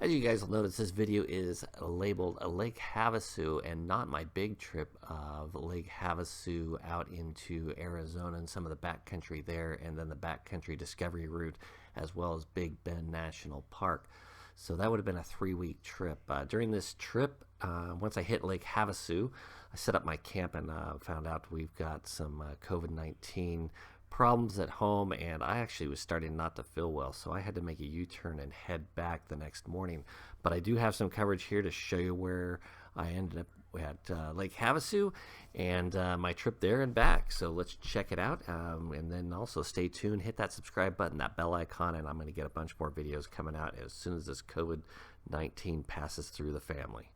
As you guys will notice, this video is labeled a Lake Havasu and not my big trip of Lake Havasu out into Arizona and some of the backcountry there, and then the backcountry discovery route, as well as Big Bend National Park. So that would have been a 3-week trip. During this trip, once I hit Lake Havasu, I set up my camp and found out we've got some COVID-19 problems at home, and I actually was starting not to feel well, so I had to make a U-turn and head back the next morning. But I do have some coverage here to show you where I ended up at Lake Havasu and my trip there and back. So let's check it out, and then also stay tuned, hit that subscribe button, that bell icon, and I'm going to get a bunch more videos coming out as soon as this COVID-19 passes through the family.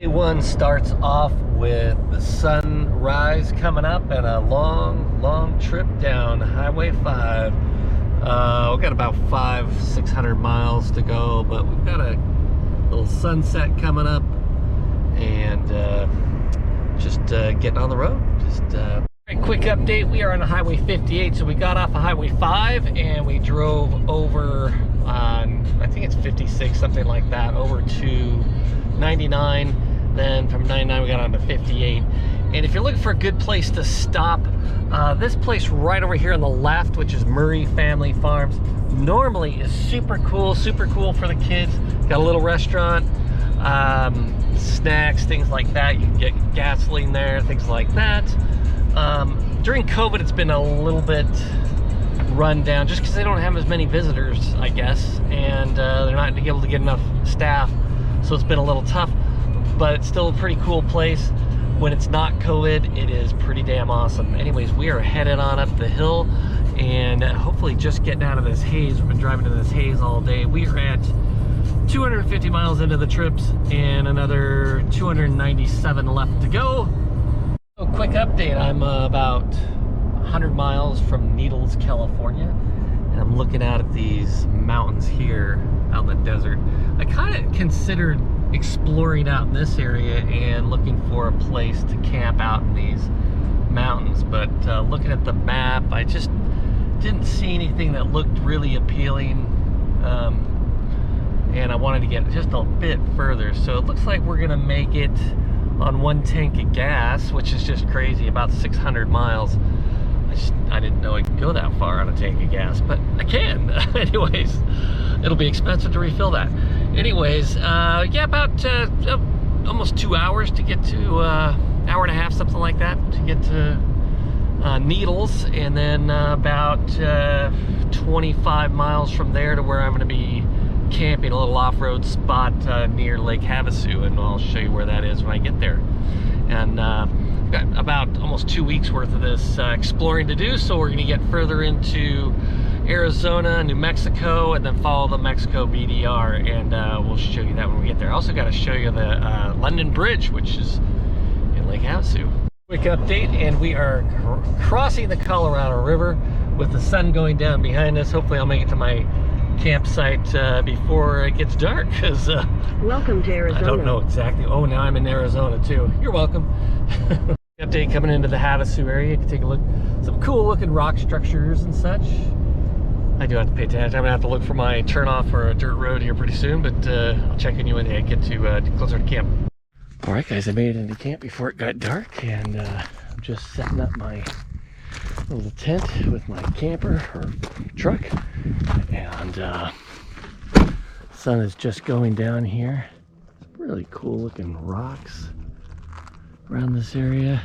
Day one starts off with the sunrise coming up and a long trip down Highway 5. We've got about 500-600 miles to go, but we've got a little sunset coming up and just getting on the road. Just a quick update. We are on Highway 58, so we got off of Highway 5 and we drove over on, I think it's 56, something like that, over to 99. Then from 99 we got on to 58. And if you're looking for a good place to stop, this place right over here on the left, which is Murray Family Farms, normally is super cool for the kids. Got a little restaurant, snacks, things like that. You can get gasoline there, things like that. During COVID, it's been a little bit run down just because they don't have as many visitors, I guess, and they're not able to get enough staff, so it's been a little tough. But it's still a pretty cool place. When it's not COVID, it is pretty damn awesome. Anyways, we are headed on up the hill and hopefully just getting out of this haze. We've been driving in this haze all day. We are at 250 miles into the trips and another 297 left to go. So quick update, I'm about 100 miles from Needles, California, and I'm looking out at these mountains here out in the desert. I kind of considered exploring out in this area and looking for a place to camp out in these mountains, but looking at the map, I just didn't see anything that looked really appealing, and I wanted to get just a bit further. So it looks like we're gonna make it on 1 tank of gas, which is just crazy, about 600 miles. I didn't know I could go that far on a tank of gas, but I can. Anyways, it'll be expensive to refill that. Anyways, yeah, about almost 2 hours to get to, hour and a half, something like that, to get to Needles, and then about 25 miles from there to where I'm going to be camping, a little off-road spot near Lake Havasu, and I'll show you where that is when I get there. And got about almost 2 weeks worth of this exploring to do, so we're going to get further into Arizona, New Mexico, and then follow the Mexico BDR, and we'll show you that when we get there. I also got to show you the London Bridge, which is in Lake Havasu. Quick update, and we are crossing the Colorado River with the sun going down behind us. Hopefully I'll make it to my campsite before it gets dark, because welcome to Arizona. I don't know exactly. Oh, now I'm in Arizona too. You're welcome. Update coming into the Havasu area. You can take a look. Some cool looking rock structures and such. I do have to pay attention. I'm gonna have to look for my turn off for a dirt road here pretty soon, but I'll check on you when I get to closer to camp. All right, guys, I made it into camp before it got dark, and I'm just setting up my little tent with my camper or truck, and the sun is just going down here. Really cool looking rocks around this area.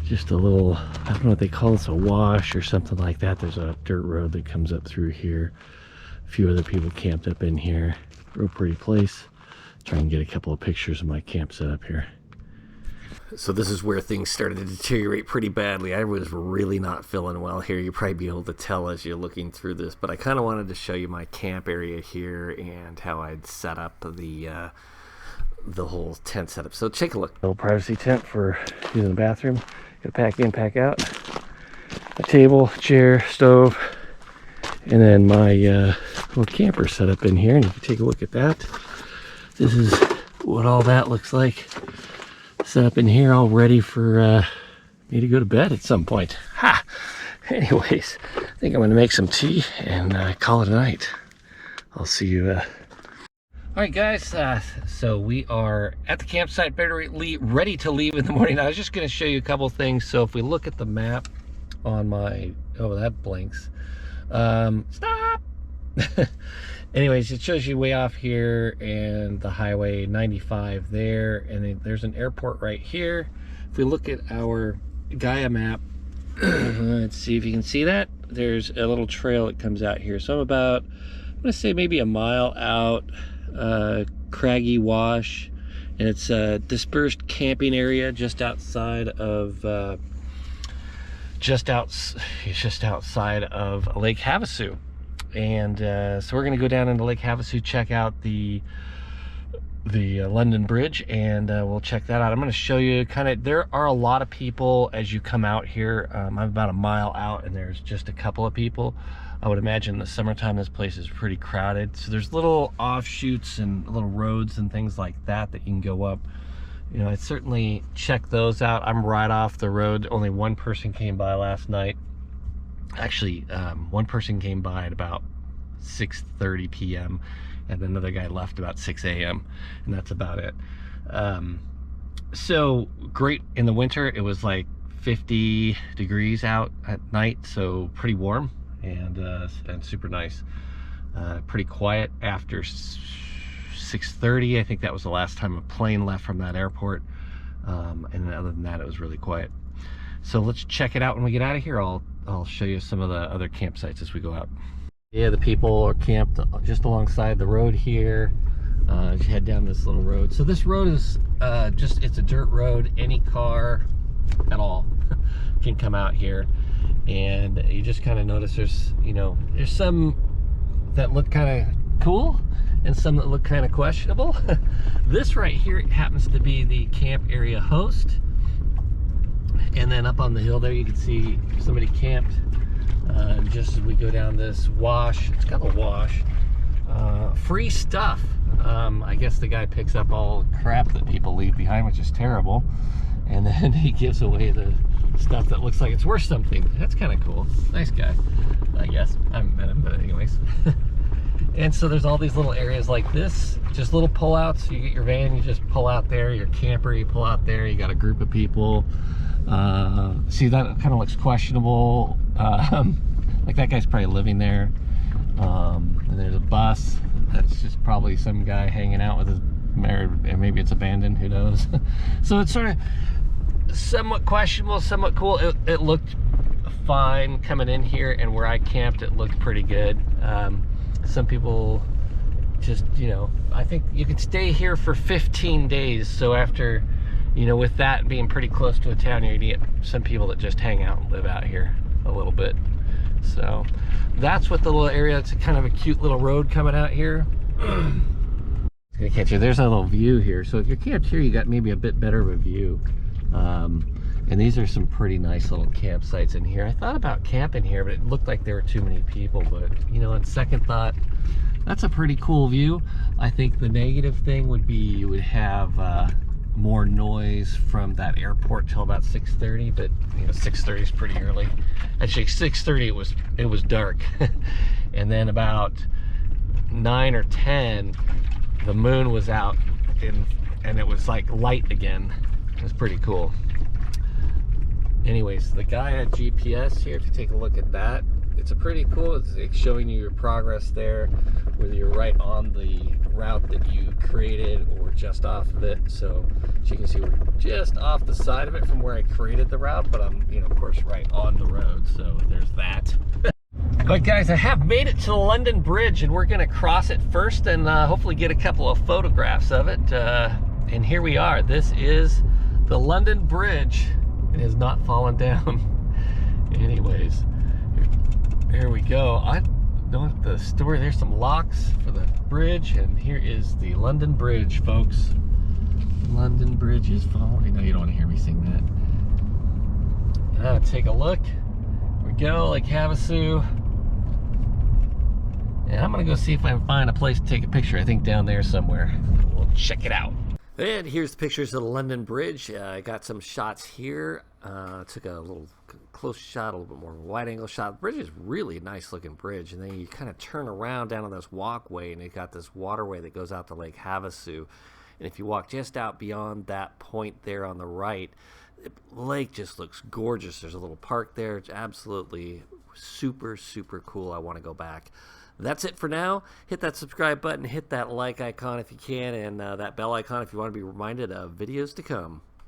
Just a little, I don't know what they call this, a wash or something like that. There's a dirt road that comes up through here. A few other people camped up in here. Real pretty place. Try and get a couple of pictures of my camp set up here. So this is where things started to deteriorate pretty badly. I was really not feeling well here. You'll probably be able to tell as you're looking through this, but I kind of wanted to show you my camp area here and how I'd set up the whole tent setup. So take a look. Little privacy tent for using the bathroom. Gotta pack in, pack out. A table, chair, stove, and then my little camper set up in here. And you can take a look at that. This is what all that looks like. Set up in here, all ready for me to go to bed at some point. Ha! Anyways, I think I'm gonna make some tea and call it a night. I'll see you All right, guys, so we are at the campsite, ready to leave in the morning. I was just going to show you a couple things. So if we look at the map on my, oh, that blinks. Stop! Anyways, it shows you way off here and the highway 95 there, and then there's an airport right here. If we look at our Gaia map, let's see if you can see that. There's a little trail that comes out here. So I'm about, I'm gonna say maybe a mile out, craggy wash, and it's a dispersed camping area just outside of just outside of Lake Havasu. And so we're gonna go down into Lake Havasu, check out the London Bridge, and we'll check that out. I'm going to show you kind of, there are a lot of people as you come out here. I'm about a mile out and there's just a couple of people. I would imagine in the summertime this place is pretty crowded. So there's little offshoots and little roads and things like that that you can go up. You know, I'd certainly check those out. I'm right off the road. Only one person came by last night. Actually, one person came by at about 6:30 p.m. and another guy left about 6 a.m. and that's about it. So great in the winter. It was like 50 degrees out at night, so pretty warm and super nice. Pretty quiet after 6:30. I think that was the last time a plane left from that airport. And other than that, it was really quiet. So let's check it out when we get out of here. I'll show you some of the other campsites as we go out. Yeah, the people are camped just alongside the road here. As you head down this little road. So this road is it's a dirt road. Any car at all can come out here. And you just kind of notice there's some that look kind of cool and some that look kind of questionable. This right here happens to be the camp area host. And then up on the hill there you can see somebody camped just as we go down this wash. It's got a wash. Free stuff. I guess the guy picks up all the crap that people leave behind, which is terrible, and then he gives away the stuff that looks like it's worth something. That's kind of cool. Nice guy, I guess. I haven't met him, but anyways. And so there's all these little areas like this, just little pullouts. You get your van, you just pull out there. Your camper, you pull out there. You got a group of people. See, that kind of looks questionable. Like that guy's probably living there. And there's a bus. That's just probably some guy hanging out with his married, and maybe it's abandoned, who knows. So it's sort of somewhat questionable, somewhat cool. It looked fine coming in here, and where I camped it looked pretty good. Some people just, I think you could stay here for 15 days. So after, with that being pretty close to a town, you're gonna get some people that just hang out and live out here a little bit. So that's what the little area, it's kind of a cute little road coming out here. It's gonna catch you. There's a little view here. So if you're camped here, you got maybe a bit better of a view. And these are some pretty nice little campsites in here. I thought about camping here, but it looked like there were too many people. But, on second thought, that's a pretty cool view. I think the negative thing would be you would have more noise from that airport till about 6:30, but 6:30 is pretty early. Actually 6:30 it was dark. And then about 9 or 10 the moon was out and it was like light again. It was pretty cool. Anyways, the Gaia GPS here, if you take a look at that, it's a pretty cool, it's showing you your progress there, whether you're right on the route that you created or just off of it. So as you can see, we're just off the side of it from where I created the route, but I'm, of course, right on the road. So there's that. But guys, I have made it to the London Bridge, and we're gonna cross it first and hopefully get a couple of photographs of it. And here we are. This is the London Bridge. It has not fallen down. Anyways, here we go. I know the story. There's some locks for the bridge, and here is the London Bridge, folks. London Bridge is falling. No, you don't want to hear me sing that. Now take a look. Here we go, Lake Havasu. And I'm gonna go see if I can find a place to take a picture. I think down there somewhere. We'll check it out. And here's the pictures of the London Bridge. I got some shots here Took a little close shot, a little bit more wide angle shot. The bridge is really a nice looking bridge, and then you kind of turn around down on this walkway, and it got this waterway that goes out to Lake Havasu. And if you walk just out beyond that point there on the right, the lake just looks gorgeous. There's a little park there. It's absolutely super, super cool. I want to go back. That's it for now. Hit that subscribe button, hit that like icon if you can, and that bell icon if you want to be reminded of videos to come.